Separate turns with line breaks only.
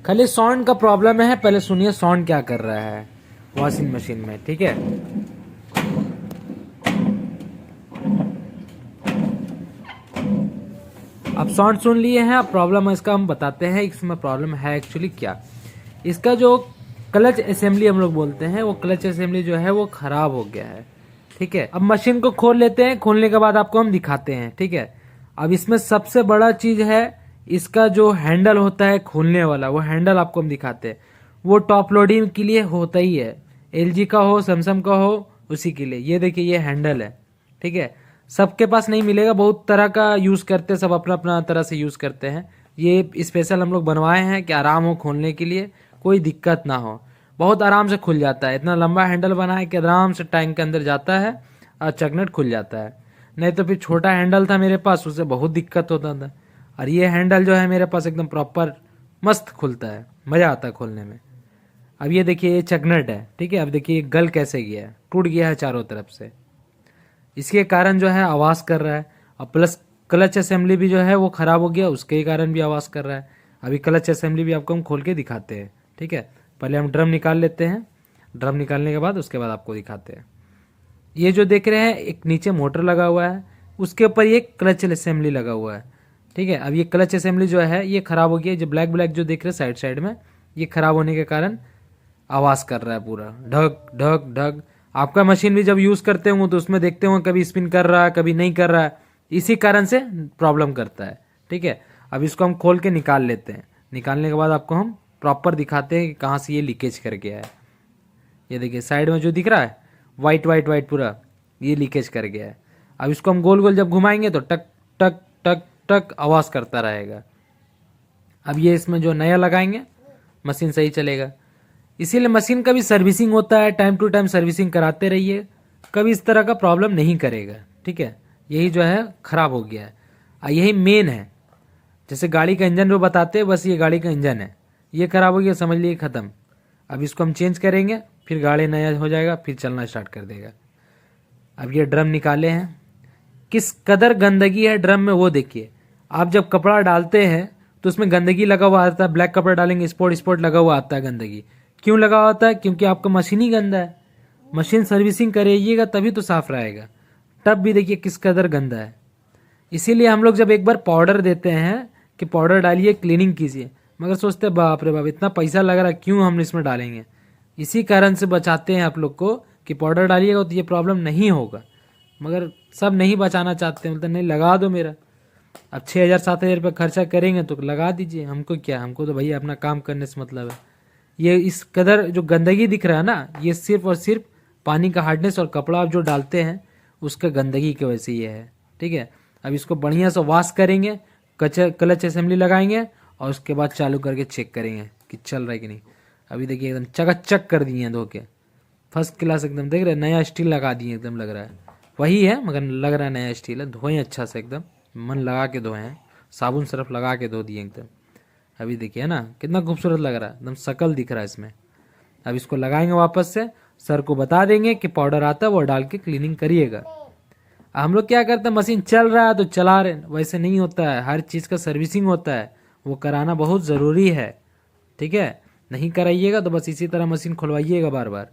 खाली साउंड का प्रॉब्लम है। पहले सुनिए साउंड क्या कर रहा है वॉशिंग मशीन में, ठीक है। अब साउंड सुन लिए हैं, अब प्रॉब्लम इसका हम बताते हैं इसमें प्रॉब्लम है एक्चुअली क्या। इसका जो क्लच असेंबली हम लोग बोलते हैं, वो क्लच असेंबली जो है वो खराब हो गया है, ठीक है। अब मशीन को खोल लेते हैं, खोलने के बाद आपको हम दिखाते हैं, ठीक है। अब इसमें सबसे बड़ा चीज है इसका जो हैंडल होता है खोलने वाला, वो हैंडल आपको हम दिखाते हैं। वो टॉप लोडिंग के लिए होता ही है, एलजी का हो सैमसंग का हो उसी के लिए। ये देखिए ये हैंडल है, ठीक है। सबके पास नहीं मिलेगा, बहुत तरह का यूज करते हैं, सब अपना अपना तरह से यूज करते हैं। ये स्पेशल हम लोग बनवाए हैं कि आराम हो खोलने के लिए, कोई दिक्कत ना हो। बहुत आराम से खुल जाता है, इतना लंबा हैंडल बना है कि आराम से टैंक के अंदर जाता है और चकनट खुल जाता है। नहीं तो फिर छोटा हैंडल था मेरे पास, उससे बहुत दिक्कत होता था। और ये हैंडल जो है मेरे पास एकदम प्रॉपर मस्त खुलता है, मज़ा आता है खोलने में। अब ये देखिए ये चकनट है, ठीक है। अब देखिए ये गल कैसे गया है, टूट गया है चारों तरफ से। इसके कारण जो है आवाज़ कर रहा है। और प्लस क्लच असेंबली भी जो है वो ख़राब हो गया, उसके कारण भी आवाज़ कर रहा है। अभी क्लच असेंबली भी आपको हम खोल के दिखाते हैं, ठीक है। पहले हम ड्रम निकाल लेते हैं, ड्रम निकालने के बाद उसके बाद आपको दिखाते हैं। ये जो देख रहे हैं एक नीचे मोटर लगा हुआ है, उसके ऊपर ये क्लच असेंबली लगा हुआ है, ठीक है। अब ये क्लच असेंबली जो है ये ख़राब हो गया है। जो ब्लैक ब्लैक जो देख रहे हैं साइड साइड में, ये ख़राब होने के कारण आवाज़ कर रहा है पूरा ढक ढक ढक। आपका मशीन भी जब यूज़ करते होंगे तो उसमें देखते होंगे कभी स्पिन कर रहा है कभी नहीं कर रहा है, इसी कारण से प्रॉब्लम करता है, ठीक है। अब इसको हम खोल के निकाल लेते हैं, निकालने के बाद आपको हम प्रॉपर दिखाते हैं कि कहाँ से ये लीकेज कर गया है। ये देखिए साइड में जो दिख रहा है वाइट वाइट वाइट पूरा, ये लीकेज कर गया है। अब इसको हम गोल गोल जब घुमाएंगे तो टक टक टक टक आवाज़ करता रहेगा। अब ये इसमें जो नया लगाएंगे मशीन सही चलेगा। इसीलिए मशीन का भी सर्विसिंग होता है, टाइम टू टाइम सर्विसिंग कराते रहिए, कभी इस तरह का प्रॉब्लम नहीं करेगा, ठीक है। यही जो है ख़राब हो गया है और यही मेन है। जैसे गाड़ी का इंजन जो बताते हैं, बस ये गाड़ी का इंजन है, ये ख़राब हो गया समझ लिए ख़त्म। अब इसको हम चेंज करेंगे, फिर गाड़ी नया हो जाएगा, फिर चलना स्टार्ट कर देगा। अब ये ड्रम निकाले हैं, किस कदर गंदगी है ड्रम में वो देखिए। आप जब कपड़ा डालते हैं तो उसमें गंदगी लगा हुआ आता है, ब्लैक कपड़ा डालेंगे स्पॉट स्पॉट लगा हुआ आता है गंदगी। क्यों लगा हुआ आता है? क्योंकि आपका मशीन ही गंदा है। मशीन सर्विसिंग करिएगा तभी तो साफ रहेगा। टब भी देखिए किस कदर गंदा है। इसीलिए हम लोग जब एक बार पाउडर देते हैं कि पाउडर डालिए क्लीनिंग कीजिए, मगर सोचते हैं बाप रे बाप इतना पैसा लग रहा है क्यों हम इसमें डालेंगे। इसी कारण से बचाते हैं आप लोग को कि पाउडर डालिएगा तो ये प्रॉब्लम नहीं होगा। मगर सब नहीं बचाना चाहते हैं, बोलते नहीं लगा दो मेरा। अब 6,000 7,000 रुपये खर्चा करेंगे तो लगा दीजिए, हमको क्या, हमको तो भैया अपना काम करने से मतलब है। ये इस कदर जो गंदगी दिख रहा है ना, ये सिर्फ और सिर्फ पानी का हार्डनेस और कपड़ा आप जो डालते हैं उसका गंदगी की वजह से ये है, ठीक है। अब इसको बढ़िया से वॉश करेंगे, क्लच असेंबली लगाएंगे और उसके बाद चालू करके चेक करेंगे कि चल रहा है कि नहीं। अभी देखिए एकदम चकाचक कर दिए हैं धो के, फर्स्ट क्लास एकदम। देख रहे हैं नया स्टील लगा दिए एकदम, लग रहा है वही है मगर लग रहा है नया स्टील है। धोए अच्छा से एकदम, मन लगा के धोए हैं, साबुन सरफ लगा के धो दिए एकदम। अभी देखिए ना कितना खूबसूरत लग रहा है, एकदम शकल दिख रहा है इसमें। अब इसको लगाएंगे वापस से, सर को बता देंगे कि पाउडर आता है वो डाल के क्लीनिंग करिएगा। हम लोग क्या करते हैं, मशीन चल रहा है तो चला रहे, वैसे नहीं होता है। हर चीज़ का सर्विसिंग होता है, वो कराना बहुत ज़रूरी है, ठीक है। नहीं कराइएगा तो बस इसी तरह मशीन खुलवाइएगा बार बार।